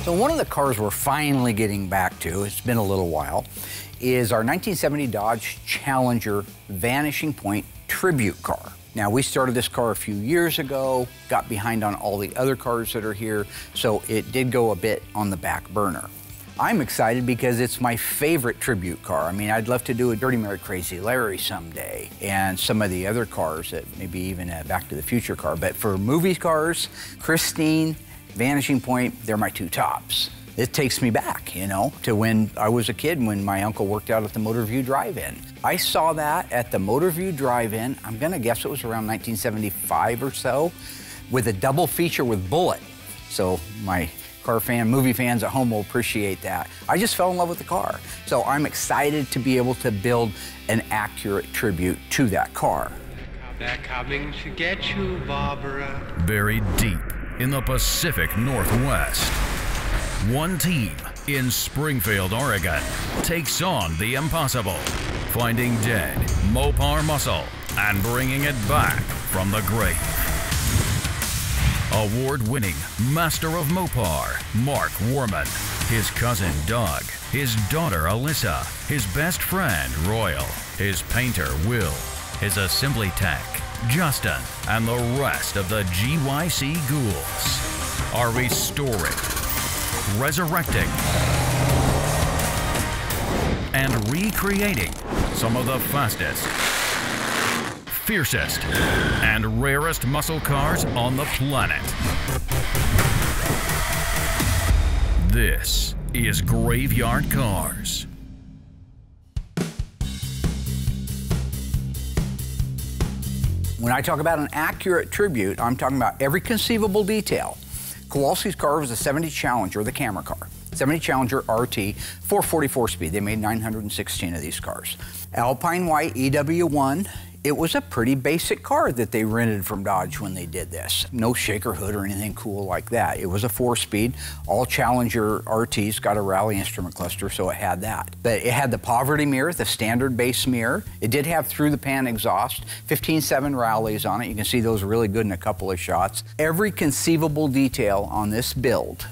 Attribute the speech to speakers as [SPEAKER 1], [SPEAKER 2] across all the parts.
[SPEAKER 1] So one of the cars we're finally getting back to, it's been a little while, is our 1970 Dodge Challenger Vanishing Point tribute car. Now, we started this car a few years ago, got behind on all the other cars that are here, so it did go a bit on the back burner. I'm excited because it's my favorite tribute car. I mean, I'd love to do a Dirty Mary Crazy Larry someday, and some of the other cars, that maybe even a Back to the Future car. But for movie cars, Christine, Vanishing Point, they're my two tops. It takes me back, you know, to when I was a kid, when my uncle worked out at the Motor View Drive-In. I saw that at the Motor View Drive-In, I'm gonna guess it was around 1975 or so, with a double feature with Bullitt. So my car fan, movie fans at home will appreciate that. I just fell in love with the car. So I'm excited to be able to build an accurate tribute to that car.
[SPEAKER 2] They're coming to get you, Barbara.
[SPEAKER 3] Buried deep in the Pacific Northwest, one team in Springfield, Oregon, takes on the impossible, finding dead Mopar muscle and bringing it back from the grave. Award-winning Master of Mopar, Mark Warman, his cousin Doug, his daughter Alyssa, his best friend Royal, his painter Will, his assembly tech Justin, and the rest of the GYC ghouls are restoring, resurrecting, and recreating some of the fastest, fiercest, and rarest muscle cars on the planet. This is Graveyard Cars.
[SPEAKER 1] When I talk about an accurate tribute, I'm talking about every conceivable detail. Kowalski's car was a 70 Challenger, the camera car. 70 Challenger RT, 444 speed. They made 916 of these cars. Alpine white EW1. It was a pretty basic car that they rented from Dodge when they did this. No shaker hood or anything cool like that. It was a 4-speed. All Challenger RTs got a rally instrument cluster, so it had that. But it had the poverty mirror, the standard base mirror. It did have through-the-pan exhaust, 15.7 rallies on it. You can see those really good in a couple of shots. Every conceivable detail on this build,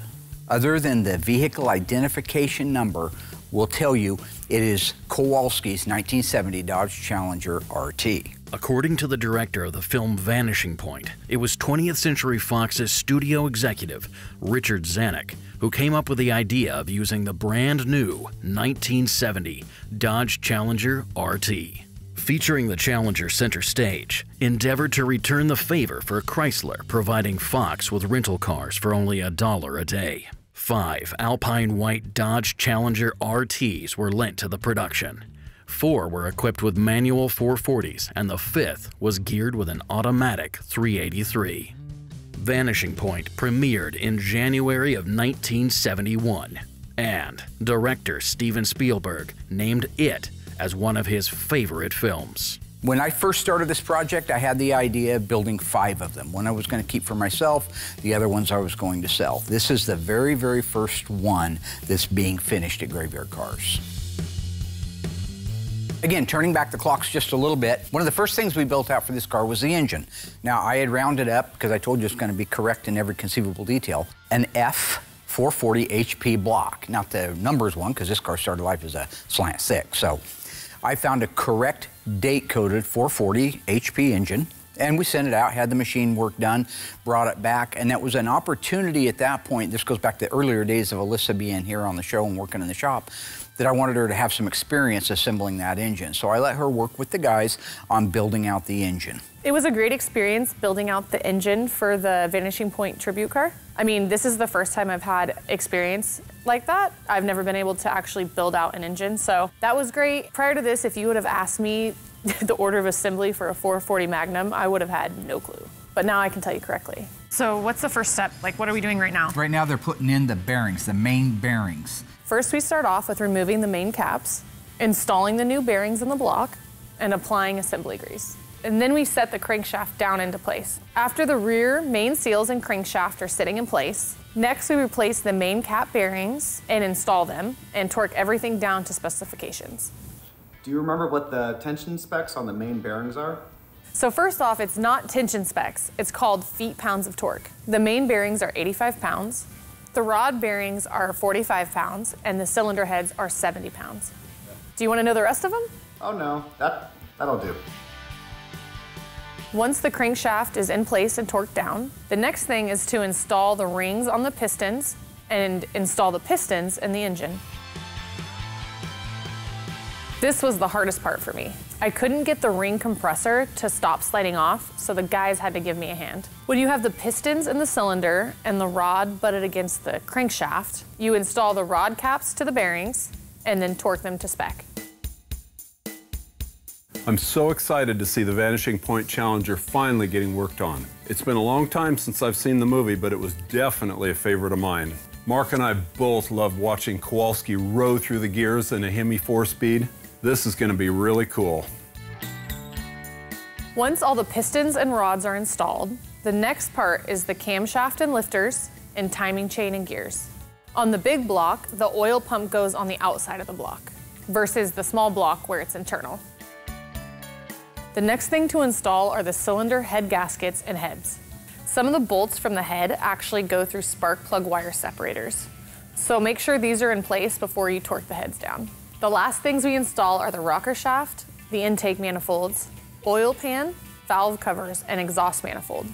[SPEAKER 1] other than the vehicle identification number, will tell you it is Kowalski's 1970 Dodge Challenger RT.
[SPEAKER 3] According to the director of the film Vanishing Point, it was 20th Century Fox's studio executive, Richard Zanuck, who came up with the idea of using the brand new 1970 Dodge Challenger RT. Featuring the Challenger center stage, endeavored to return the favor for Chrysler providing Fox with rental cars for only $1 a day. 5 Alpine white Dodge Challenger RTs were lent to the production. 4 were equipped with manual 440s, and the 5th was geared with an automatic 383. Vanishing Point premiered in January of 1971, and director Steven Spielberg named it as one of his favorite films.
[SPEAKER 1] When I first started this project, I had the idea of building 5 of them. One I was going to keep for myself, the other ones I was going to sell. This is the very, very first one that's being finished at Graveyard Cars. Again, turning back the clocks just a little bit, one of the first things we built out for this car was the engine. Now, I had rounded up, because I told you it's going to be correct in every conceivable detail, an F440 HP block. Not the numbers one, because this car started life as a slant 6. So I found a correct date-coded 440 HP engine, and we sent it out, had the machine work done, brought it back, and that was an opportunity at that point. This goes back to the earlier days of Alyssa being here on the show and working in the shop, that I wanted her to have some experience assembling that engine. So I let her work with the guys on building out the engine.
[SPEAKER 4] It was a great experience building out the engine for the Vanishing Point tribute car. I mean, this is the first time I've had experience like that. I've never been able to actually build out an engine, so that was great. Prior to this, if you would have asked me the order of assembly for a 440 Magnum, I would have had no clue. But now I can tell you correctly.
[SPEAKER 5] So what's the first step? Like, what are we doing right now?
[SPEAKER 6] Right now they're putting in the bearings, the main bearings.
[SPEAKER 4] First, we start off with removing the main caps, installing the new bearings in the block, and applying assembly grease. And then we set the crankshaft down into place. After the rear main seals and crankshaft are sitting in place, next we replace the main cap bearings and install them and torque everything down to specifications.
[SPEAKER 7] Do you remember what the tension specs on the main bearings are?
[SPEAKER 4] So first off, it's not tension specs. It's called feet-pounds of torque. The main bearings are 85 pounds. The rod bearings are 45 pounds and the cylinder heads are 70 pounds. Do you want to know the rest of them?
[SPEAKER 7] Oh no, that'll do.
[SPEAKER 4] Once the crankshaft is in place and torqued down, the next thing is to install the rings on the pistons and install the pistons in the engine. This was the hardest part for me. I couldn't get the ring compressor to stop sliding off, so the guys had to give me a hand. When you have the pistons in the cylinder and the rod butted against the crankshaft, you install the rod caps to the bearings and then torque them to spec.
[SPEAKER 8] I'm so excited to see the Vanishing Point Challenger finally getting worked on. It's been a long time since I've seen the movie, but it was definitely a favorite of mine. Mark and I both loved watching Kowalski row through the gears in a Hemi 4-speed. This is going to be really cool.
[SPEAKER 4] Once all the pistons and rods are installed, the next part is the camshaft and lifters and timing chain and gears. On the big block, the oil pump goes on the outside of the block versus the small block where it's internal. The next thing to install are the cylinder head gaskets and heads. Some of the bolts from the head actually go through spark plug wire separators. So make sure these are in place before you torque the heads down. The last things we install are the rocker shaft, the intake manifolds, oil pan, valve covers, and exhaust manifold.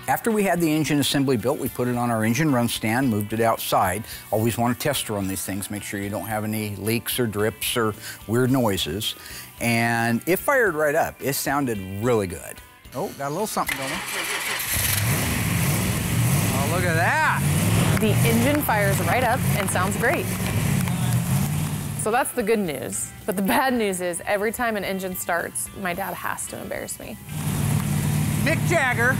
[SPEAKER 1] After we had the engine assembly built, we put it on our engine run stand, moved it outside. Always want to test run these things, make sure you don't have any leaks or drips or weird noises. And it fired right up. It sounded really good.
[SPEAKER 6] Oh, got a little something going. Oh, look at that.
[SPEAKER 4] The engine fires right up and sounds great. So that's the good news. But the bad news is every time an engine starts, my dad has to embarrass me.
[SPEAKER 6] Mick Jagger.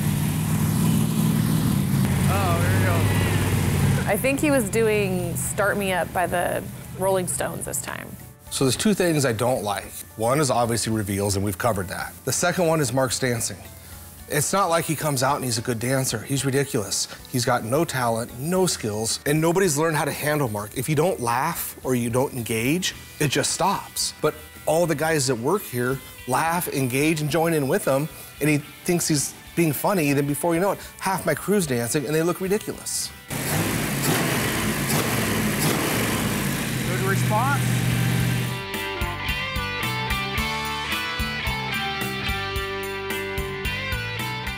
[SPEAKER 6] Oh, there you go.
[SPEAKER 4] I think he was doing Start Me Up by the Rolling Stones this time.
[SPEAKER 9] So there's two things I don't like. One is obviously reveals, and we've covered that. The second one is Mark's dancing. It's not like he comes out and he's a good dancer. He's ridiculous. He's got no talent, no skills, and nobody's learned how to handle Mark. If you don't laugh or you don't engage, it just stops. But all the guys that work here laugh, engage, and join in with him, and he thinks he's being funny, then before you know it, half my crew's dancing, and they look ridiculous.
[SPEAKER 6] Good response.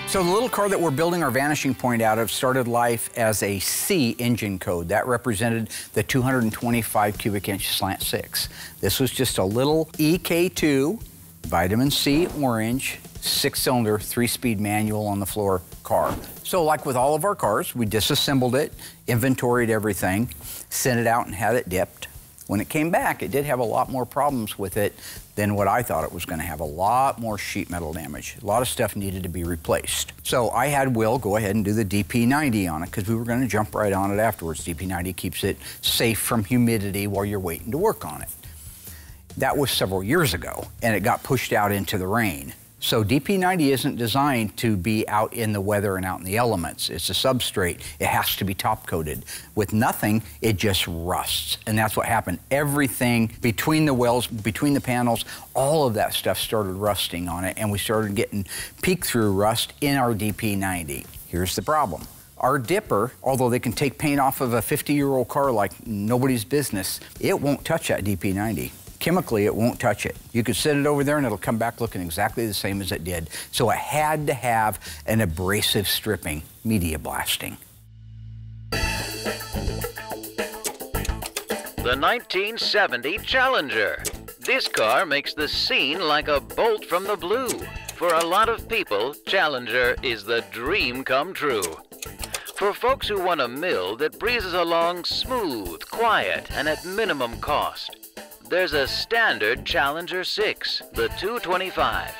[SPEAKER 1] So the little car that we're building our Vanishing Point out of started life as a C engine code. That represented the 225 cubic inch slant 6. This was just a little EK2, vitamin C orange, 6-cylinder, 3-speed manual on the floor car. So like with all of our cars, we disassembled it, inventoried everything, sent it out and had it dipped. When it came back, it did have a lot more problems with it than what I thought it was going to have. A lot more sheet metal damage. A lot of stuff needed to be replaced. So I had Will go ahead and do the DP90 on it because we were going to jump right on it afterwards. DP90 keeps it safe from humidity while you're waiting to work on it. That was several years ago, and it got pushed out into the rain. So DP90 isn't designed to be out in the weather and out in the elements. It's a substrate. It has to be top coated. With nothing, it just rusts. And that's what happened. Everything between the wells, between the panels, all of that stuff started rusting on it, and we started getting peek-through rust in our DP90. Here's the problem. Our dipper, although they can take paint off of a 50-year-old car like nobody's business, it won't touch that DP90. Chemically, it won't touch it. You could set it over there and it'll come back looking exactly the same as it did. So it had to have an abrasive stripping, media blasting.
[SPEAKER 10] The 1970 Challenger. This car makes the scene like a bolt from the blue. For a lot of people, Challenger is the dream come true. For folks who want a mill that breezes along smooth, quiet, and at minimum cost, there's a standard Challenger 6, the 225.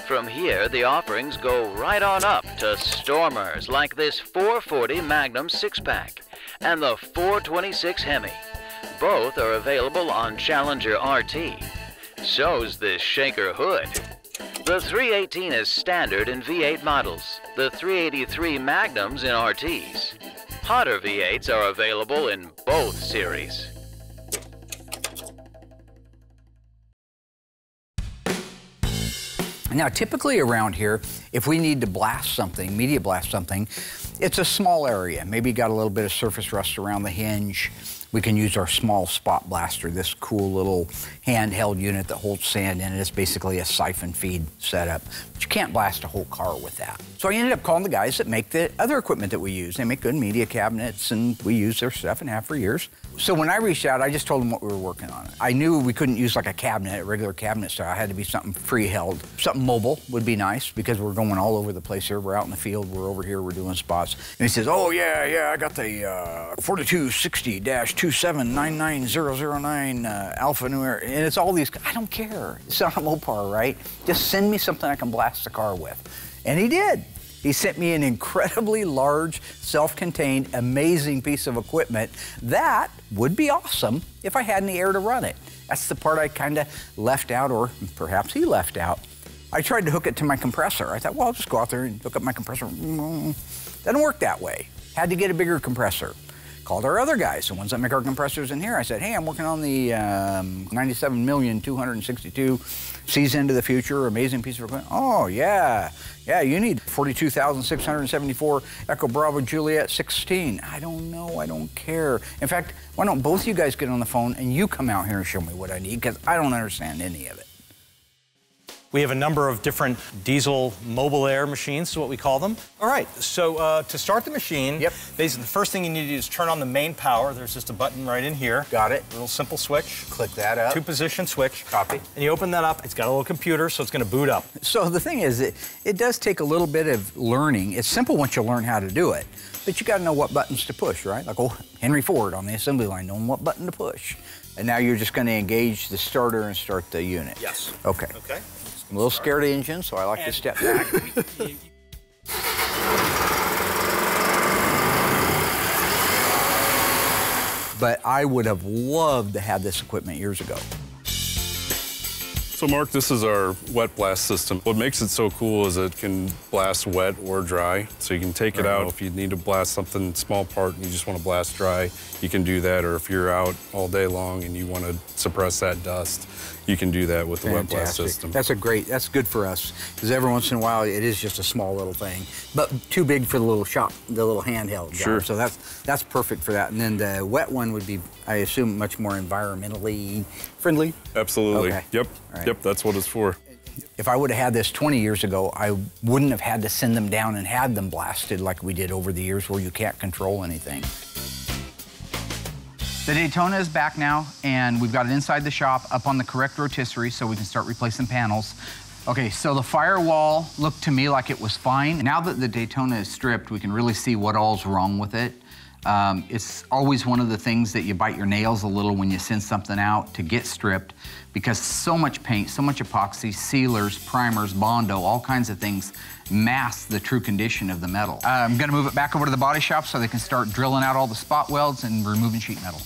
[SPEAKER 10] From here, the offerings go right on up to stormers like this 440 Magnum 6-pack and the 426 Hemi. Both are available on Challenger RT. So's this Shaker Hood. The 318 is standard in V8 models, the 383 Magnums in RTs. Hotter V8s are available in both series.
[SPEAKER 1] Now, typically around here, if we need to blast something, media blast something, It's a small area. Maybe got a little bit of surface rust around the hinge. We can use our small spot blaster, this cool little handheld unit that holds sand in it. It's basically a siphon feed setup, but you can't blast a whole car with that. So I ended up calling the guys that make the other equipment that we use. They make good media cabinets, and we use their stuff and have for years. So when I reached out, I just told them what we were working on. I knew we couldn't use like a cabinet, a regular cabinet style. It had to be something free-held. Something mobile would be nice because we're going all over the place here. We're out in the field, we're over here, we're doing spots. And he says, oh yeah, I got the 4260-2799009 Alpha New Era. And it's all these, I don't care. It's not a Mopar, right? Just send me something I can blast the car with. And he did. He sent me an incredibly large, self-contained, amazing piece of equipment that would be awesome if I had any air to run it. That's the part I kind of left out, or perhaps he left out. I tried to hook it to my compressor. I thought, well, I'll just go out there and hook up my compressor. Doesn't work that way. Had to get a bigger compressor. Called our other guys, the ones that make our compressors in here. I said, hey, I'm working on the 97,262 Seas into the Future, amazing piece of equipment. Oh, yeah, you need 42,674 Echo Bravo Juliet 16. I don't know, I don't care. In fact, why don't both you guys get on the phone and you come out here and show me what I need, because I don't understand any of it.
[SPEAKER 11] We have a number of different diesel mobile air machines, is what we call them. All right, so to start the machine, basically the first thing you need to do is turn on the main power. There's just a button right in here.
[SPEAKER 1] Got it.
[SPEAKER 11] A little simple switch.
[SPEAKER 1] Click that up.
[SPEAKER 11] Two-position switch.
[SPEAKER 1] Copy.
[SPEAKER 11] And you open that up. It's got a little computer, so it's going to boot up.
[SPEAKER 1] So the thing is, it does take a little bit of learning. It's simple once you learn how to do it, but you got to know what buttons to push, right? Like Henry Ford on the assembly line, knowing what button to push. And now you're just going to engage the starter and start the unit.
[SPEAKER 11] Yes.
[SPEAKER 1] Okay.
[SPEAKER 11] Okay.
[SPEAKER 1] I'm a little scared of engines, so I like to step back. But I would have loved to have this equipment years ago.
[SPEAKER 8] So Mark, this is our wet blast system. What makes it so cool is it can blast wet or dry. So you can take it out. If you need to blast something small part and you just want to blast dry, you can do that. Or if you're out all day long and you want to suppress that dust, you can do that with the wet blast system.
[SPEAKER 1] That's good for us, because every once in a while it is just a small little thing, but too big for the little shop, the little handheld.
[SPEAKER 8] Sure.
[SPEAKER 1] So that's perfect for that. And then the wet one would be, I assume, much more environmentally friendly.
[SPEAKER 8] Absolutely.
[SPEAKER 1] Okay.
[SPEAKER 8] Yep.
[SPEAKER 1] Right.
[SPEAKER 8] Yep. That's what it's for.
[SPEAKER 1] If I would have had this 20 years ago, I wouldn't have had to send them down and had them blasted like we did over the years, where you can't control anything.
[SPEAKER 12] The Daytona is back now, and we've got it inside the shop, up on the correct rotisserie, so we can start replacing panels. Okay, so the firewall looked to me like it was fine. Now that the Daytona is stripped, we can really see what all's wrong with it. It's always one of the things that you bite your nails a little when you send something out to get stripped, because so much paint, so much epoxy, sealers, primers, Bondo, all kinds of things mask the true condition of the metal. I'm gonna move it back over to the body shop so they can start drilling out all the spot welds and removing sheet metal.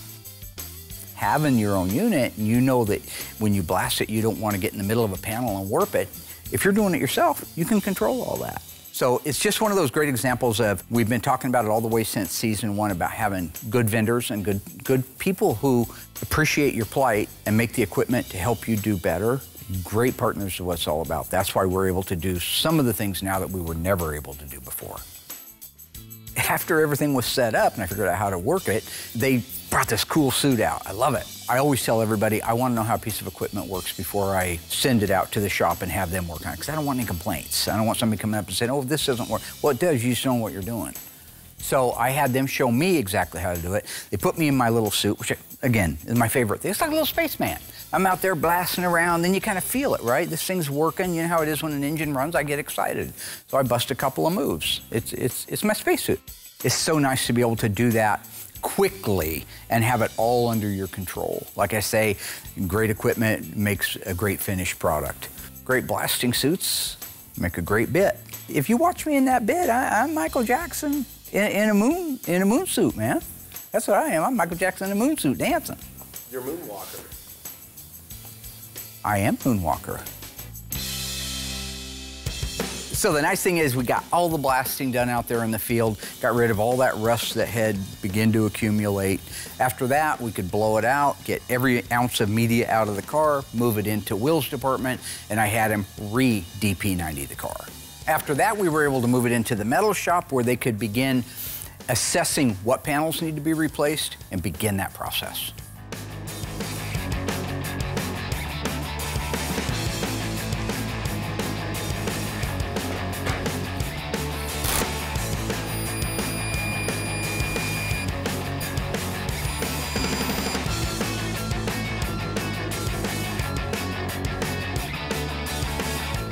[SPEAKER 1] Having your own unit, and you know that when you blast it, you don't want to get in the middle of a panel and warp it. If you're doing it yourself, you can control all that. So it's just one of those great examples of, we've been talking about it all the way since season 1, about having good vendors and good people who appreciate your plight and make the equipment to help you do better. Great partners is what it's all about. That's why we're able to do some of the things now that we were never able to do before. After everything was set up and I figured out how to work it, they brought this cool suit out. I love it. I always tell everybody, I want to know how a piece of equipment works before I send it out to the shop and have them work on it, because I don't want any complaints. I don't want somebody coming up and saying, oh, this doesn't work. Well, it does. You just don't know what you're doing. So I had them show me exactly how to do it. They put me in my little suit, which, again, is my favorite thing. It's like a little spaceman. I'm out there blasting around, then you kind of feel it, right? This thing's working. You know how it is when an engine runs? I get excited. So I bust a couple of moves. It's my spacesuit. It's so nice to be able to do that quickly and have it all under your control. Like I say, great equipment makes a great finished product. Great blasting suits make a great bit. If you watch me in that bit, I'm Michael Jackson in a moon suit, man. That's what I am. I'm Michael Jackson in a moon suit dancing.
[SPEAKER 9] You're Moonwalker.
[SPEAKER 1] I am Moonwalker. So the nice thing is we got all the blasting done out there in the field, got rid of all that rust that had begun to accumulate. After that, we could blow it out, get every ounce of media out of the car, move it into Will's department, and I had him re-DP90 the car. After that, we were able to move it into the metal shop where they could begin assessing what panels need to be replaced and begin that process.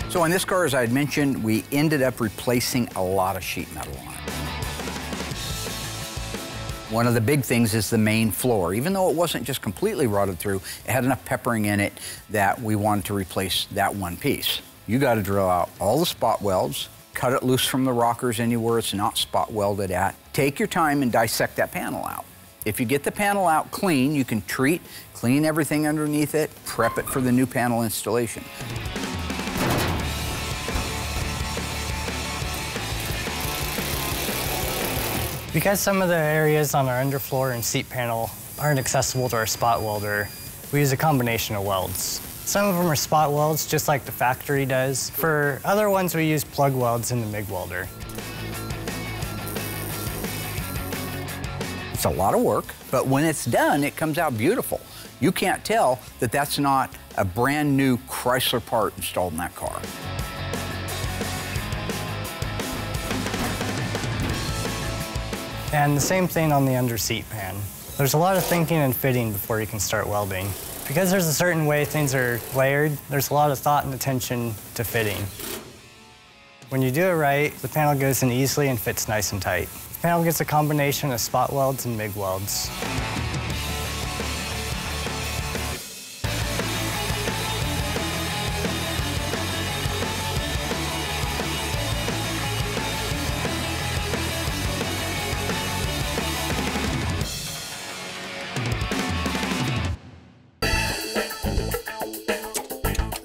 [SPEAKER 1] So on this car, as I had mentioned, we ended up replacing a lot of sheet metal on it. One of the big things is the main floor. Even though it wasn't just completely rotted through, it had enough peppering in it that we wanted to replace that one piece. You got to drill out all the spot welds, cut it loose from the rockers anywhere it's not spot welded at. Take your time and dissect that panel out. If you get the panel out clean, you can clean everything underneath it, prep it for the new panel installation.
[SPEAKER 13] Because some of the areas on our underfloor and seat panel aren't accessible to our spot welder, we use a combination of welds. Some of them are spot welds, just like the factory does. For other ones, we use plug welds in the MIG welder.
[SPEAKER 1] It's a lot of work, but when it's done, it comes out beautiful. You can't tell that that's not a brand new Chrysler part installed in that car.
[SPEAKER 13] And the same thing on the under seat pan. There's a lot of thinking and fitting before you can start welding. Because there's a certain way things are layered, there's a lot of thought and attention to fitting. When you do it right, the panel goes in easily and fits nice and tight. The panel gets a combination of spot welds and MIG welds.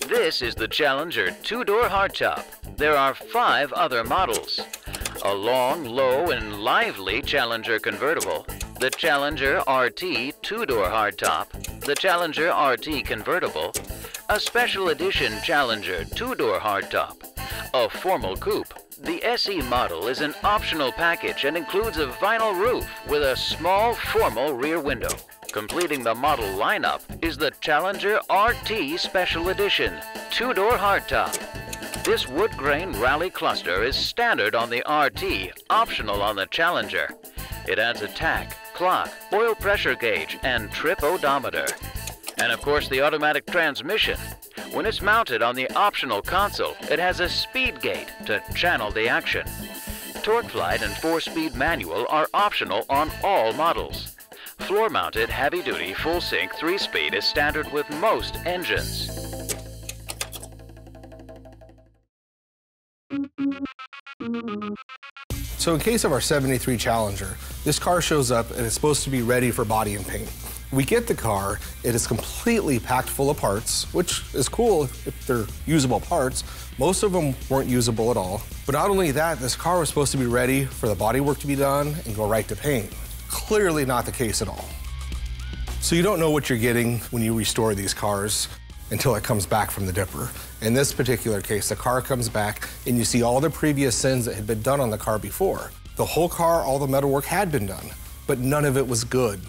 [SPEAKER 10] This is the Challenger two-door hardtop. There are 5 other models. A long, low, and lively Challenger convertible, the Challenger RT two-door hardtop, the Challenger RT convertible, a special edition Challenger two-door hardtop, a formal coupe. The SE model is an optional package and includes a vinyl roof with a small formal rear window. Completing the model lineup is the Challenger RT Special Edition two-door hardtop. This wood grain rally cluster is standard on the RT, optional on the Challenger. It adds a tach, clock, oil pressure gauge, and trip odometer. And of course the automatic transmission. When it's mounted on the optional console, it has a speed gate to channel the action. Torque Flight and 4-speed manual are optional on all models. Floor-mounted, heavy-duty, full-sync 3-speed is standard with most engines.
[SPEAKER 9] So in case of our 73 Challenger, this car shows up and it's supposed to be ready for body and paint. We get the car, it is completely packed full of parts, which is cool if they're usable parts. Most of them weren't usable at all. But not only that, this car was supposed to be ready for the body work to be done and go right to paint. Clearly not the case at all. So you don't know what you're getting when you restore these cars until it comes back from the dipper. In this particular case, the car comes back and you see all the previous sins that had been done on the car before. The whole car, all the metalwork had been done, but none of it was good.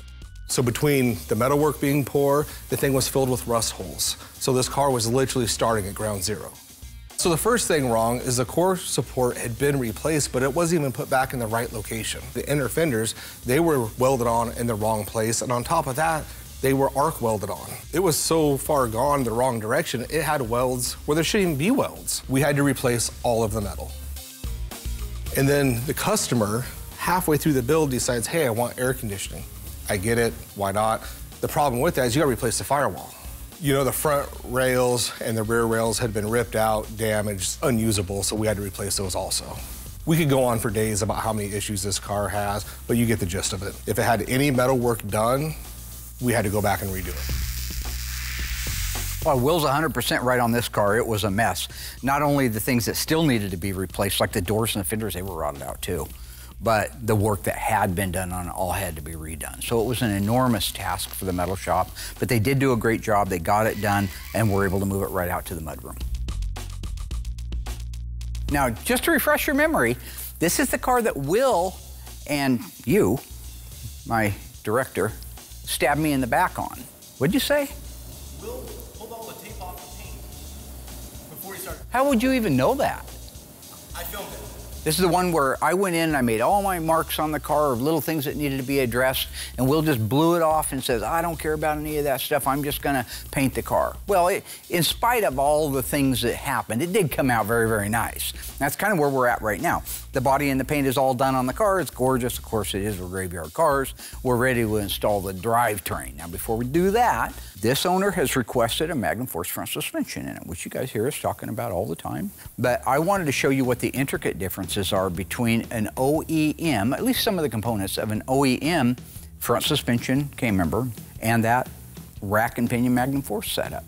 [SPEAKER 9] So between the metalwork being poor, the thing was filled with rust holes. So this car was literally starting at ground zero. So the first thing wrong is the core support had been replaced, but it wasn't even put back in the right location. The inner fenders, they were welded on in the wrong place, and on top of that, they were arc welded on. It was so far gone the wrong direction, it had welds where there shouldn't even be welds. We had to replace all of the metal. And then the customer, halfway through the build, decides, hey, I want air conditioning. I get it, why not? The problem with that is you gotta replace the firewall. You know, the front rails and the rear rails had been ripped out, damaged, unusable, so we had to replace those also. We could go on for days about how many issues this car has, but you get the gist of it. If it had any metal work done, we had to go back and redo it.
[SPEAKER 1] Well, Will's 100% right on this car. It was a mess. Not only the things that still needed to be replaced, like the doors and the fenders, they were rotted out too. But the work that had been done on it all had to be redone. So it was an enormous task for the metal shop, but they did do a great job. They got it done and were able to move it right out to the mudroom. Now, just to refresh your memory, this is the car that Will and you, my director, stabbed me in the back on. What'd you say?
[SPEAKER 11] Will pulled all the tape off the paint before he started.
[SPEAKER 1] How would you even know that?
[SPEAKER 11] I filmed it.
[SPEAKER 1] This is the one where I went in and I made all my marks on the car of little things that needed to be addressed, and Will just blew it off and says, I don't care about any of that stuff, I'm just gonna paint the car. Well, in spite of all the things that happened, it did come out very, very nice. That's kind of where we're at right now. The body and the paint is all done on the car. It's gorgeous. Of course, it is. We're Graveyard Cars. We're ready to install the drivetrain. Now, before we do that, this owner has requested a Magnum Force front suspension in it, which you guys hear us talking about all the time. But I wanted to show you what the intricate differences are between an OEM, at least some of the components of an OEM front suspension K-member and that rack and pinion Magnum Force setup.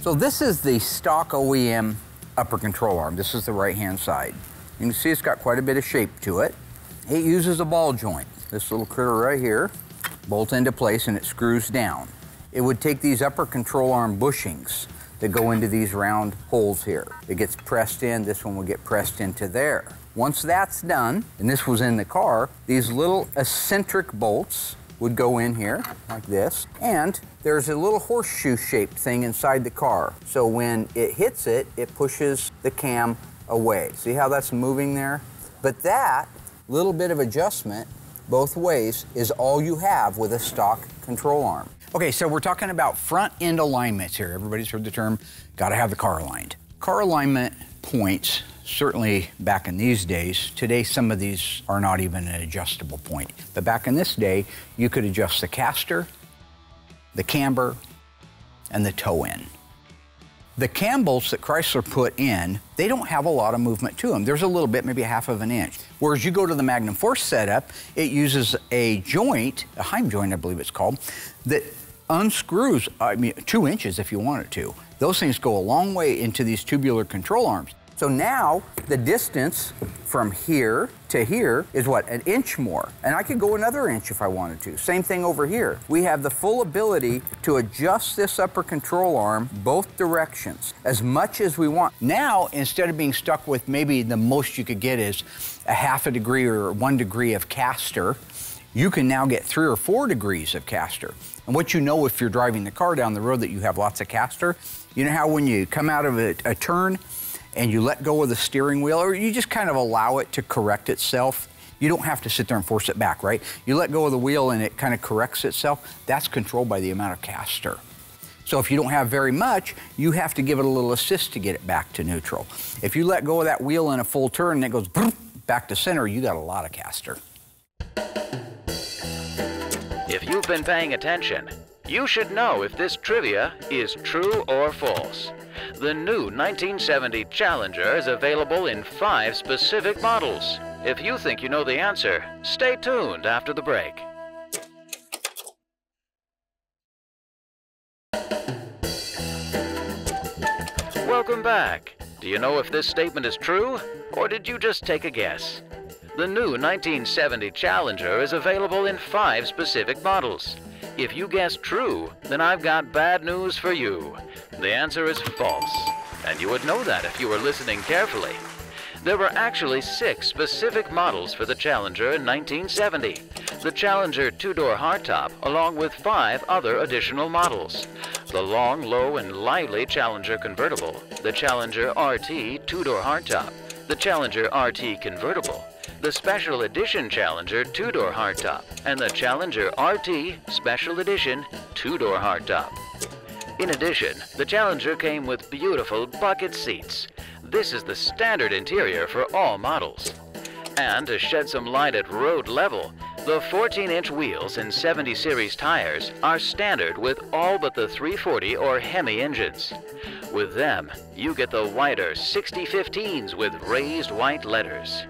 [SPEAKER 1] So this is the stock OEM upper control arm. This is the right-hand side. You can see it's got quite a bit of shape to it. It uses a ball joint. This little critter right here, bolt into place and it screws down. It would take these upper control arm bushings that go into these round holes here. It gets pressed in, this one will get pressed into there. Once that's done, and this was in the car, these little eccentric bolts would go in here like this, and there's a little horseshoe-shaped thing inside the car. So when it hits it, it pushes the cam away. See how that's moving there? But that little bit of adjustment both ways is all you have with a stock control arm. Okay, so we're talking about front end alignments here. Everybody's heard the term, gotta have the car aligned. Car alignment points, certainly back in these days, today some of these are not even an adjustable point. But back in this day, you could adjust the caster, the camber, and the toe end. The cam bolts that Chrysler put in, they don't have a lot of movement to them. There's a little bit, maybe 1/2 of an inch. Whereas you go to the Magnum Force setup, it uses a joint, a Heim joint I believe it's called, that unscrews, 2 inches if you want it to. Those things go a long way into these tubular control arms. So now the distance from here to here is what, 1 inch more. And I could go another inch if I wanted to. Same thing over here. We have the full ability to adjust this upper control arm both directions as much as we want. Now, instead of being stuck with maybe the most you could get is 1/2 degree or 1 degree of caster, you can now get 3 or 4 degrees of caster. And what you know if you're driving the car down the road that you have lots of caster, you know how when you come out of a turn and you let go of the steering wheel, or you just kind of allow it to correct itself. You don't have to sit there and force it back, right? You let go of the wheel and it kind of corrects itself. That's controlled by the amount of caster. So if you don't have very much, you have to give it a little assist to get it back to neutral. If you let go of that wheel in a full turn and it goes back to center, you got a lot of caster.
[SPEAKER 10] If you've been paying attention, you should know if this trivia is true or false. The new 1970 Challenger is available in 5 specific models. If you think you know the answer, stay tuned after the break. Welcome back. Do you know if this statement is true, or did you just take a guess? The new 1970 Challenger is available in 5 specific models. If you guess true, then I've got bad news for you. The answer is false, and you would know that if you were listening carefully. There were actually 6 specific models for the Challenger in 1970. The Challenger 2-door hardtop, along with 5 other additional models. The long, low, and lively Challenger convertible, the Challenger RT 2-door hardtop, the Challenger RT convertible, the Special Edition Challenger 2-door hardtop, and the Challenger RT Special Edition 2-door hardtop. In addition, the Challenger came with beautiful bucket seats. This is the standard interior for all models. And to shed some light at road level, the 14-inch wheels and 70 series tires are standard with all but the 340 or Hemi engines. With them, you get the wider 6015s with raised white letters.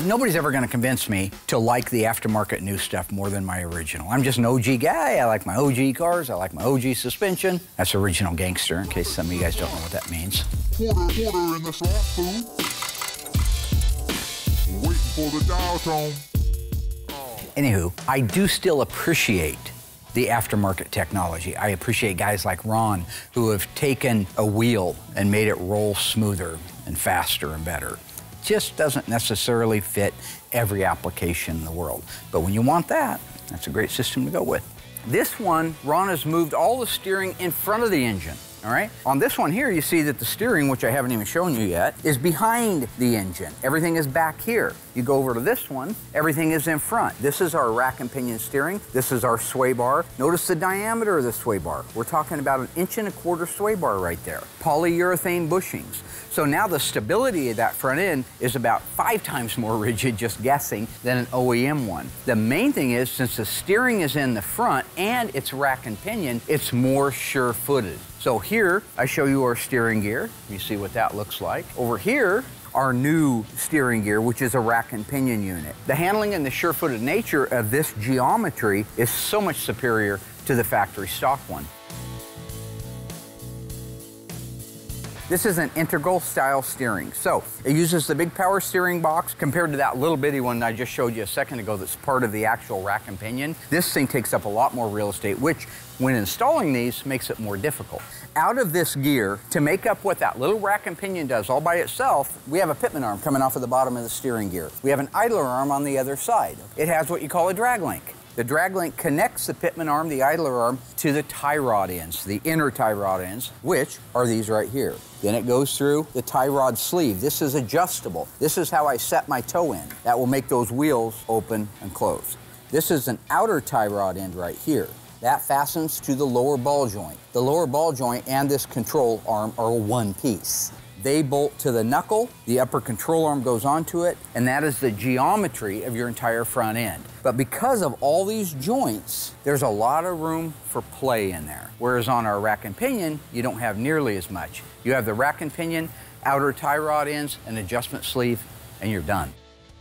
[SPEAKER 1] Nobody's ever going to convince me to like the aftermarket new stuff more than my original. I'm just an OG guy. I like my OG cars. I like my OG suspension. That's original gangster, in case some of you guys don't know what that means.
[SPEAKER 14] Quarter in the shop, food. Waiting for the dial tone.
[SPEAKER 1] Anywho, I do still appreciate the aftermarket technology. I appreciate guys like Ron who have taken a wheel and made it roll smoother and faster and better. Just doesn't necessarily fit every application in the world. But when you want that, that's a great system to go with. This one, Ron has moved all the steering in front of the engine. All right? On this one here, you see that the steering, which I haven't even shown you yet, is behind the engine. Everything is back here. You go over to this one, everything is in front. This is our rack and pinion steering. This is our sway bar. Notice the diameter of the sway bar. We're talking about 1.25 inch sway bar right there. Polyurethane bushings. So now the stability of that front end is about 5 times more rigid, just guessing, than an OEM one. The main thing is, since the steering is in the front and it's rack and pinion, it's more sure-footed. So here, I show you our steering gear. You see what that looks like. Over here, our new steering gear, which is a rack and pinion unit. The handling and the sure-footed nature of this geometry is so much superior to the factory stock one. This is an integral style steering. So it uses the big power steering box compared to that little bitty one I just showed you a second ago that's part of the actual rack and pinion. This thing takes up a lot more real estate, which when installing these makes it more difficult. Out of this gear, to make up what that little rack and pinion does all by itself, we have a pitman arm coming off of the bottom of the steering gear. We have an idler arm on the other side. It has what you call a drag link. The drag link connects the pitman arm, the idler arm, to the tie rod ends, the inner tie rod ends, which are these right here. Then it goes through the tie rod sleeve. This is adjustable. This is how I set my toe in. That will make those wheels open and close. This is an outer tie rod end right here. That fastens to the lower ball joint. The lower ball joint and this control arm are one piece. They bolt to the knuckle, the upper control arm goes onto it, and that is the geometry of your entire front end. But because of all these joints, there's a lot of room for play in there. Whereas on our rack and pinion, you don't have nearly as much. You have the rack and pinion, outer tie rod ends, an adjustment sleeve, and you're done.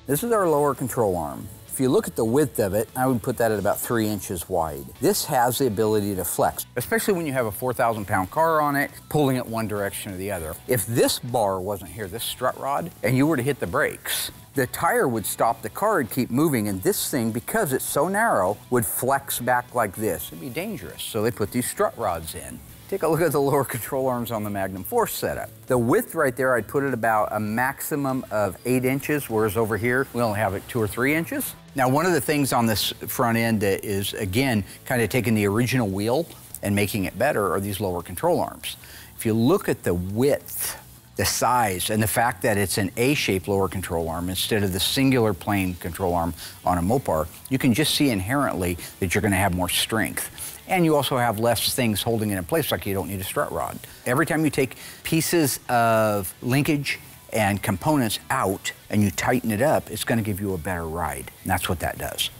[SPEAKER 1] This is our lower control arm. If you look at the width of it, I would put that at about 3 inches wide. This has the ability to flex, especially when you have a 4,000-pound car on it, pulling it one direction or the other. If this bar wasn't here, this strut rod, and you were to hit the brakes, the tire would stop the car and keep moving, and this thing, because it's so narrow, would flex back like this. It'd be dangerous, so they put these strut rods in. Take a look at the lower control arms on the Magnum Force setup. The width right there, I'd put it about a maximum of 8 inches, whereas over here, we only have it 2 or 3 inches. Now, one of the things on this front end that is, again, kind of taking the original wheel and making it better are these lower control arms. If you look at the width, the size, and the fact that it's an A-shaped lower control arm instead of the singular plane control arm on a Mopar, you can just see inherently that you're going to have more strength. And you also have less things holding it in place, like you don't need a strut rod. Every time you take pieces of linkage and components out and you tighten it up, it's going to give you a better ride. And that's what that does.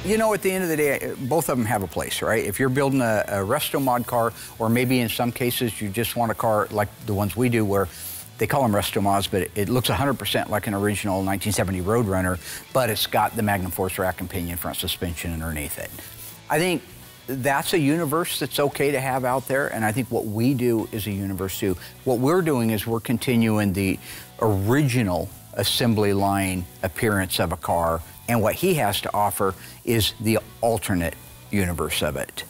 [SPEAKER 1] You know, at the end of the day, both of them have a place, right? If you're building a resto mod car, or maybe in some cases you just want a car like the ones we do where they call them resto mods, but it looks 100% like an original 1970 Roadrunner, but it's got the Magnum Force rack and pinion front suspension underneath it. I think that's a universe that's okay to have out there, and I think what we do is a universe too. What we're doing is we're continuing the original assembly line appearance of a car, and what he has to offer is the alternate universe of it.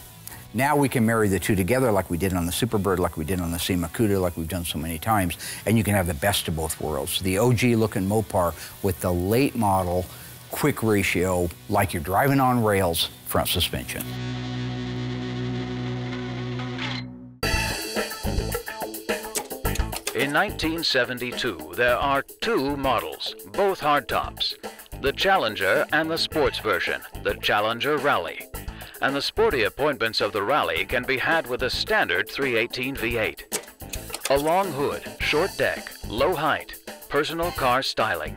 [SPEAKER 1] Now we can marry the two together like we did on the Superbird, like we did on the SEMA Cuda, like we've done so many times, and you can have the best of both worlds. The OG-looking Mopar with the late model, quick ratio, like you're driving on rails, front suspension.
[SPEAKER 10] In 1972, there are 2 models, both hardtops, the Challenger and the sports version, the Challenger Rally. And the sporty appointments of the Rally can be had with a standard 318 V8. A long hood, short deck, low height, personal car styling.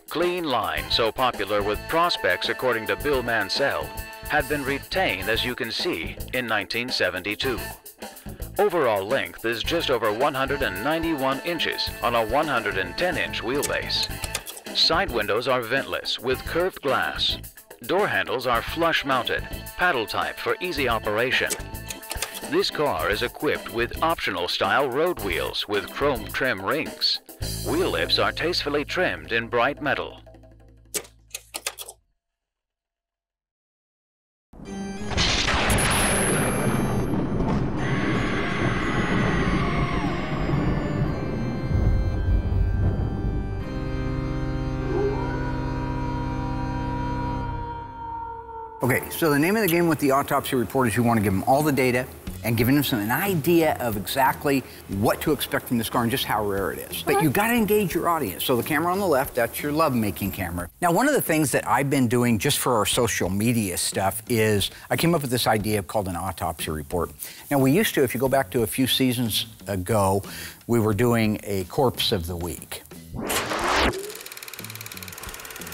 [SPEAKER 10] Clean line, so popular with prospects according to Bill Mansell, had been retained, as you can see, in 1972. Overall length is just over 191 inches on a 110-inch wheelbase. Side windows are ventless with curved glass. Door handles are flush-mounted, paddle type for easy operation. This car is equipped with optional style road wheels with chrome trim rings. Wheel lips are tastefully trimmed in bright metal.
[SPEAKER 1] Okay, so the name of the game with the autopsy report is you want to give them all the data and giving them an idea of exactly what to expect from this car and just how rare it is. But you got to engage your audience. So the camera on the left, that's your lovemaking camera. Now, one of the things that I've been doing just for our social media stuff is I came up with this idea called an autopsy report. Now, we used to, if you go back to a few seasons ago, we were doing a corpse of the week.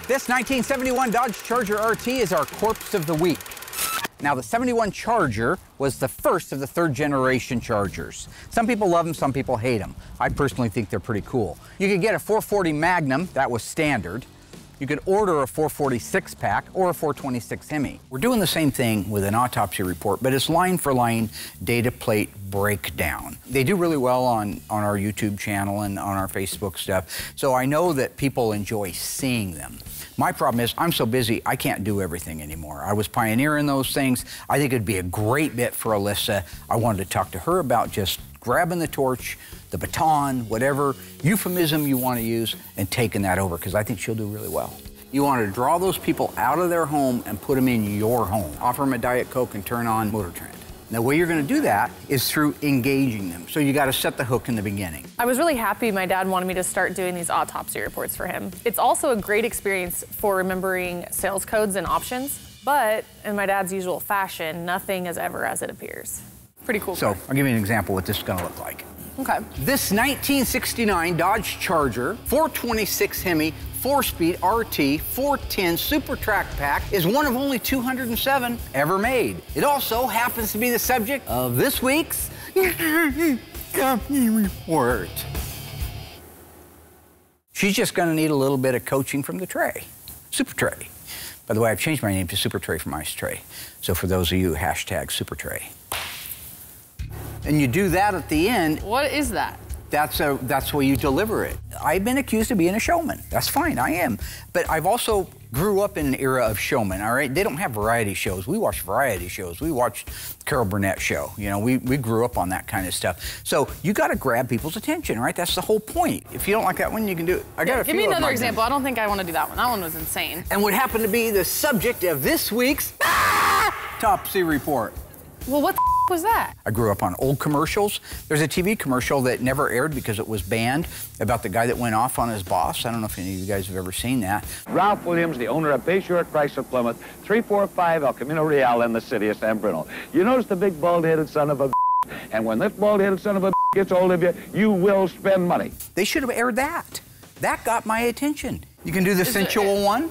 [SPEAKER 1] This 1971 Dodge Charger RT is our corpse of the week. Now, the 71 Charger was the first of the third generation Chargers. Some people love them, some people hate them. I personally think they're pretty cool. You could get a 440 Magnum, that was standard. You could order a 446 pack or a 426 Hemi. We're doing the same thing with an autopsy report, but it's line for line data plate breakdown. They do really well on our YouTube channel and on our Facebook stuff, so I know that people enjoy seeing them. My problem is I'm so busy, I can't do everything anymore. I was pioneering those things. I think it'd be a great bit for Alyssa. I wanted to talk to her about just grabbing the torch, the baton, whatever euphemism you want to use, and taking that over, because I think she'll do really well. You want to draw those people out of their home and put them in your home. Offer them a Diet Coke and turn on Motor Trend. The way you're going to do that is through engaging them. So you got to set the hook in the beginning.
[SPEAKER 4] I was really happy my dad wanted me to start doing these autopsy reports for him. It's also a great experience for remembering sales codes and options, but in my dad's usual fashion, nothing is ever as it appears. Pretty cool.
[SPEAKER 1] So I'll give you an example of what this is going to look like.
[SPEAKER 4] Okay.
[SPEAKER 1] This 1969 Dodge Charger 426 Hemi 4-speed RT 410 Super Track Pack is one of only 207 ever made. It also happens to be the subject of this week's company report. She's just going to need a little bit of coaching from the tray, Super Tray. By the way, I've changed my name to Super Tray from Ice Tray. So for those of you, hashtag Super Tray. And you do that at the end.
[SPEAKER 4] What is that?
[SPEAKER 1] That's the way you deliver it. I've been accused of being a showman. That's fine, I am. But I've also grew up in an era of showmen, all right? They don't have variety shows. We watch variety shows. We watched Carol Burnett's show. You know, we grew up on that kind of stuff. So you got to grab people's attention, right? That's the whole point. If you don't like that one, you can do it.
[SPEAKER 4] Give me another example. I don't think I want to do that one. That one was insane.
[SPEAKER 1] And would happen to be the subject of this week's autopsy report.
[SPEAKER 4] Well, what the was that?
[SPEAKER 1] I grew up on old commercials. There's a TV commercial that never aired because it was banned about the guy that went off on his boss. I don't know if any of you guys have ever seen that.
[SPEAKER 15] Ralph Williams, the owner of Bayshore Chrysler Plymouth, 345 El Camino Real in the city of San Bruno. You notice the big bald-headed son of a and when this bald-headed son of a gets hold of you, you will spend money.
[SPEAKER 1] They should have aired that. That got my attention. You can do the sensual one.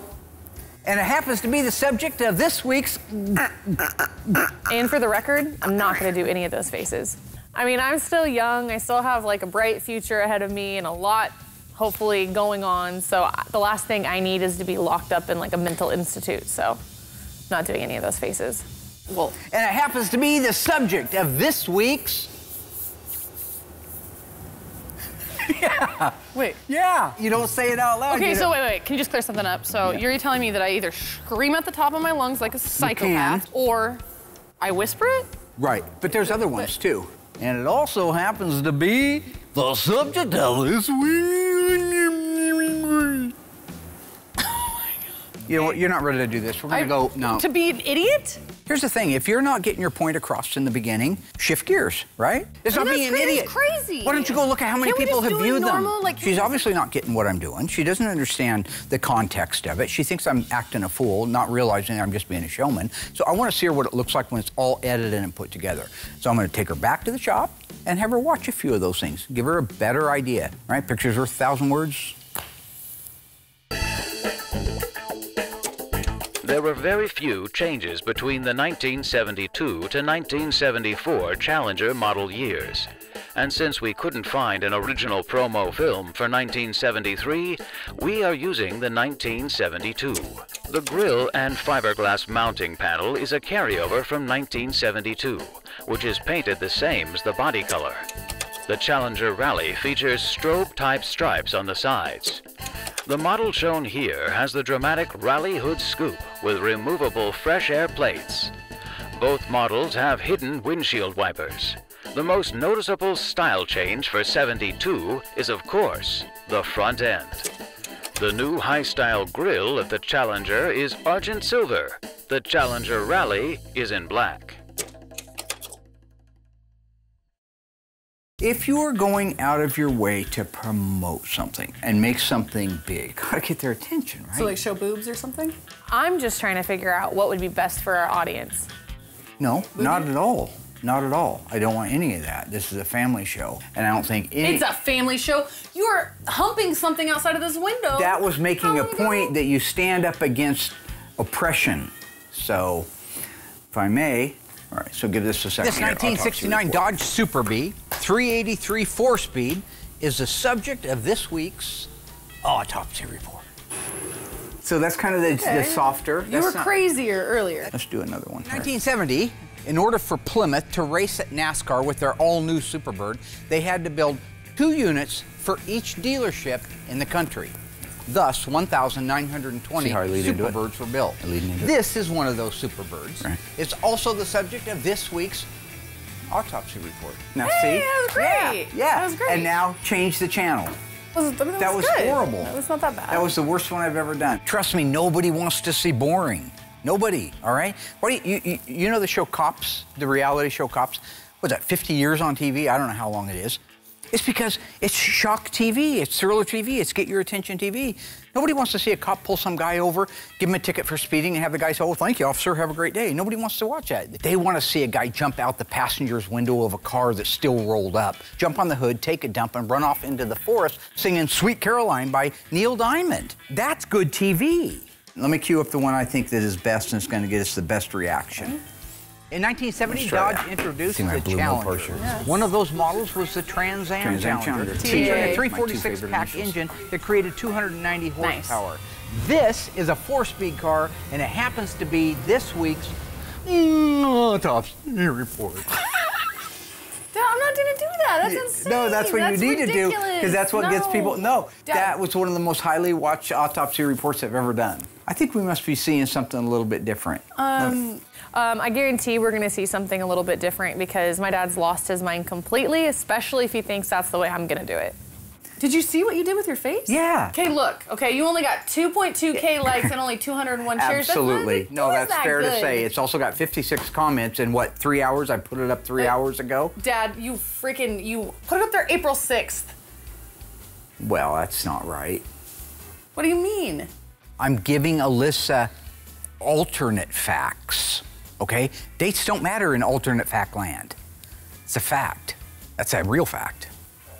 [SPEAKER 1] And it happens to be the subject of this week's...
[SPEAKER 4] And for the record, I'm not going to do any of those faces. I mean, I'm still young. I still have like a bright future ahead of me and a lot, hopefully, going on. So the last thing I need is to be locked up in like a mental institute. So I'm not doing any of those faces. Well,
[SPEAKER 1] and it happens to be the subject of this week's... Yeah.
[SPEAKER 4] Wait.
[SPEAKER 1] Yeah. You don't say it out loud.
[SPEAKER 4] Okay, so wait. Can you just clear something up? So you're telling me that I either scream at the top of my lungs like a psychopath, or I whisper it?
[SPEAKER 1] Right. But there's other ones too. And it also happens to be the subject of this week. You know what? You're not ready to do this. We're going to go, no.
[SPEAKER 4] To be an idiot?
[SPEAKER 1] Here's the thing. If you're not getting your point across in the beginning, shift gears, right? It's not being an idiot.
[SPEAKER 4] That's crazy.
[SPEAKER 1] Why don't you go look at how many people have viewed them? She's obviously not getting what I'm doing. She doesn't understand the context of it. She thinks I'm acting a fool, not realizing I'm just being a showman. So I want to see her what it looks like when it's all edited and put together. So I'm going to take her back to the shop and have her watch a few of those things. Give her a better idea, right? Picture's worth 1,000 words.
[SPEAKER 10] There were very few changes between the 1972 to 1974 Challenger model years. And since we couldn't find an original promo film for 1973, we are using the 1972. The grille and fiberglass mounting panel is a carryover from 1972, which is painted the same as the body color. The Challenger Rally features strobe-type stripes on the sides. The model shown here has the dramatic Rally Hood Scoop with removable fresh air plates. Both models have hidden windshield wipers. The most noticeable style change for 72 is, of course, the front end. The new high-style grille of the Challenger is argent silver, The Challenger Rally is in black.
[SPEAKER 1] If you are going out of your way to promote something and make something big, gotta get their attention, right?
[SPEAKER 4] So like show boobs or something? I'm just trying to figure out what would be best for our audience.
[SPEAKER 1] No, not at all. Not at all. I don't want any of that. This is a family show, and I don't think any...
[SPEAKER 4] It's a family show. You are humping something outside of this window.
[SPEAKER 1] That was making a point that you stand up against oppression. So, if I may... All right, so give this a second. This 1969 Dodge Super Bee 383 4-speed is the subject of this week's autopsy report. So that's kind of the softer.
[SPEAKER 4] You were crazier earlier.
[SPEAKER 1] Let's do another one. 1970, in order for Plymouth to race at NASCAR with their all-new Superbird, they had to build 2 units for each dealership in the country. Thus, 1,920 Superbirds were built. This is one of those Superbirds. Right. It's also the subject of this week's autopsy report. Now, see?
[SPEAKER 4] That was great.
[SPEAKER 1] Yeah.
[SPEAKER 4] That was great.
[SPEAKER 1] And now, change the channel. That was
[SPEAKER 4] good.
[SPEAKER 1] horrible.
[SPEAKER 4] That was not that bad.
[SPEAKER 1] That was the worst one I've ever done. Trust me, nobody wants to see boring. Nobody, all right? What do you know the show Cops, the reality show Cops? What's that, 50 years on TV? I don't know how long it is. It's because it's shock TV, it's thriller TV, it's get your attention TV. Nobody wants to see a cop pull some guy over, give him a ticket for speeding, and have the guy say, oh, thank you, officer, have a great day. Nobody wants to watch that. They want to see a guy jump out the passenger's window of a car that's still rolled up, jump on the hood, take a dump, and run off into the forest singing Sweet Caroline by Neil Diamond. That's good TV. Let me cue up the one I think that is best and it's going to get us the best reaction. In 1970, Dodge introduced the Challenger. Yes. One of those models was the Trans Am Challenger, featuring a 346-pack engine that created 290 horsepower. This is a 4-speed car, and it happens to be this week's autopsy report.
[SPEAKER 4] I'm not going to do that. That's insane.
[SPEAKER 1] No, that's what you need to do, because that's what gets people. No, that was one of the most highly watched autopsy reports I've ever done. I think we must be seeing something a little bit different.
[SPEAKER 4] I guarantee we're going to see something a little bit different because my dad's lost his mind completely, especially if he thinks that's the way I'm going to do it. Did you see what you did with your face?
[SPEAKER 1] Yeah.
[SPEAKER 4] Okay, look. Okay, you only got 2.2K likes and only 201 shares.
[SPEAKER 1] Absolutely. No, that's fair to say. It's also got 56 comments in, what, 3 hours? I put it up 3 hours ago.
[SPEAKER 4] Dad, you put it up there April 6th.
[SPEAKER 1] Well, that's not right.
[SPEAKER 4] What do you mean?
[SPEAKER 1] I'm giving Alyssa alternate facts. Okay? Dates don't matter in alternate fact land. It's a fact. That's a real fact.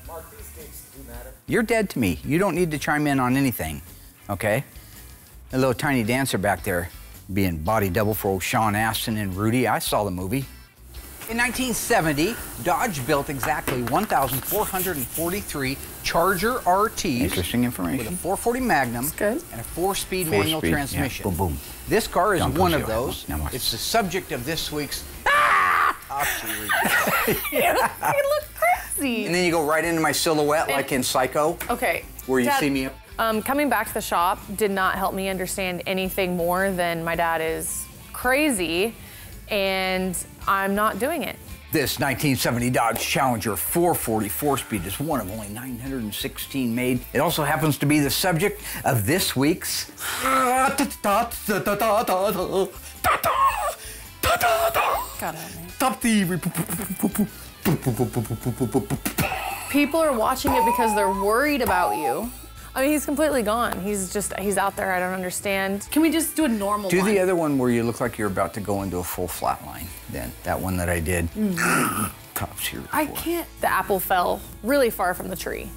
[SPEAKER 16] Mark, these dates do matter.
[SPEAKER 1] You're dead to me. You don't need to chime in on anything, okay? A little tiny dancer back there being body double for old Sean Astin and Rudy. I saw the movie. In 1970, Dodge built exactly 1,443 Charger RTs. Interesting information. With a 440 Magnum and a 4-speed manual transmission. Yeah. Boom, boom. This car is one of those. It's the subject of this week's autopsy report.
[SPEAKER 4] You look crazy.
[SPEAKER 1] And then you go right into my silhouette like in Psycho.
[SPEAKER 4] Okay.
[SPEAKER 1] Where you see me.
[SPEAKER 4] Coming back to the shop did not help me understand anything more than my dad is crazy and I'm not doing it.
[SPEAKER 1] This 1970 Dodge Challenger 440 4-speed is one of only 916 made. It also happens to be the subject of this week's
[SPEAKER 4] God help me.
[SPEAKER 1] Top TV.
[SPEAKER 4] People are watching it because they're worried about you. I mean, he's completely gone. He's out there. I don't understand. Can we just do a normal one?
[SPEAKER 1] Do the other one where you look like you're about to go into a full flat line, then. That one that I did. Top tier.
[SPEAKER 4] I can't. The apple fell really far from the tree.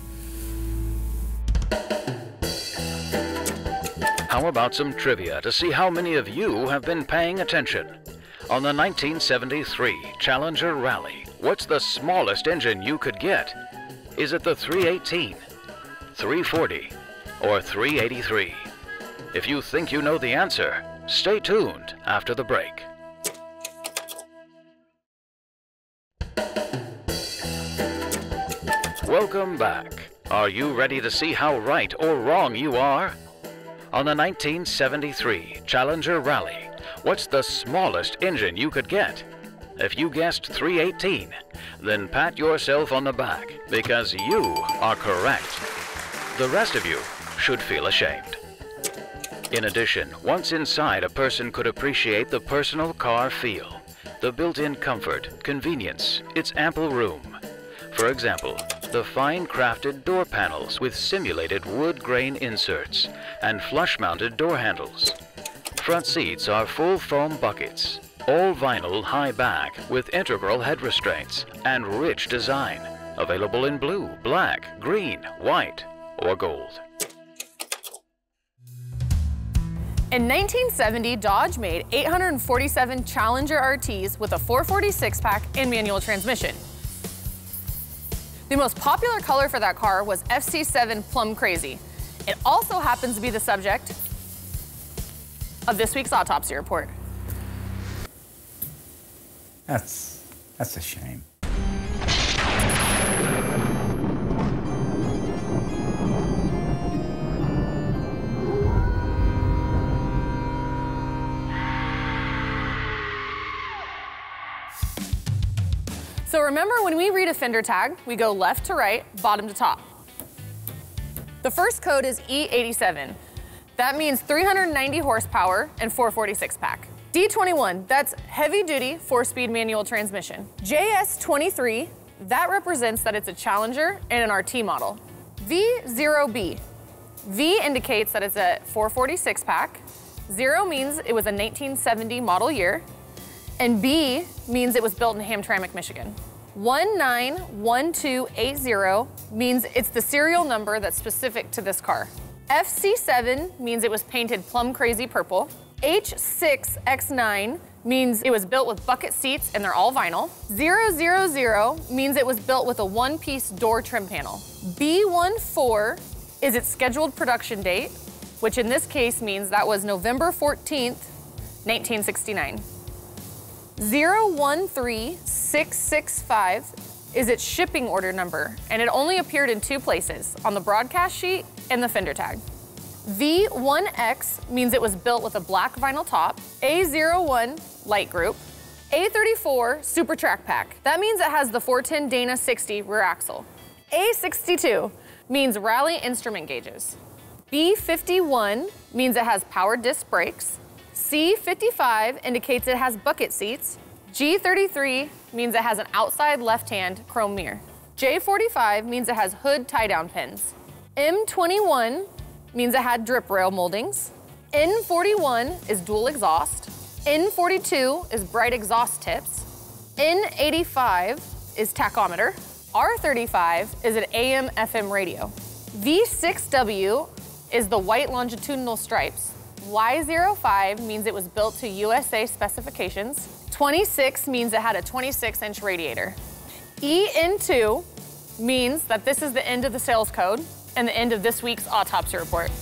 [SPEAKER 10] How about some trivia to see how many of you have been paying attention? On the 1973 Challenger Rally, what's the smallest engine you could get? Is it the 318? 340 or 383? If you think you know the answer, stay tuned after the break. Welcome back. Are you ready to see how right or wrong you are? On the 1973 Challenger Rally, what's the smallest engine you could get? If you guessed 318, then pat yourself on the back because you are correct. The rest of you should feel ashamed. In addition, once inside, a person could appreciate the personal car feel, the built-in comfort, convenience, its ample room. For example, the fine-crafted door panels with simulated wood grain inserts and flush-mounted door handles. Front seats are full foam buckets, all vinyl high back with integral head restraints and rich design, available in blue, black, green, white, or gold.
[SPEAKER 4] In 1970, Dodge made 847 Challenger RTs with a 446-pack and manual transmission. The most popular color for that car was FC7 Plum Crazy. It also happens to be the subject of this week's autopsy report.
[SPEAKER 1] That's a shame.
[SPEAKER 4] So remember, when we read a fender tag, we go left to right, bottom to top. The first code is E87. That means 390 horsepower and 446-pack. D21, that's heavy-duty 4-speed manual transmission. JS23, that represents that it's a Challenger and an RT model. V0B, V indicates that it's a 446-pack. 0 means it was a 1970 model year. And B means it was built in Hamtramck, Michigan. 191280 means it's the serial number that's specific to this car. FC7 means it was painted plum crazy purple. H6X9 means it was built with bucket seats and they're all vinyl. 000 means it was built with a one-piece door trim panel. B14 is its scheduled production date, which in this case means that was November 14th, 1969. 013665 is its shipping order number, and it only appeared in 2 places, on the broadcast sheet and the fender tag. V1X means it was built with a black vinyl top. A01 light group. A34 super track pack. That means it has the 410 Dana 60 rear axle. A62 means rally instrument gauges. B51 means it has power disc brakes. C55 indicates it has bucket seats. G33 means it has an outside left-hand chrome mirror. J45 means it has hood tie-down pins. M21 means it had drip rail moldings. N41 is dual exhaust. N42 is bright exhaust tips. N85 is tachometer. R35 is an AM/FM radio. V6W is the white longitudinal stripes. Y05 means it was built to USA specifications. 26 means it had a 26-inch radiator. EN2 means that this is the end of the sales code and the end of this week's autopsy report.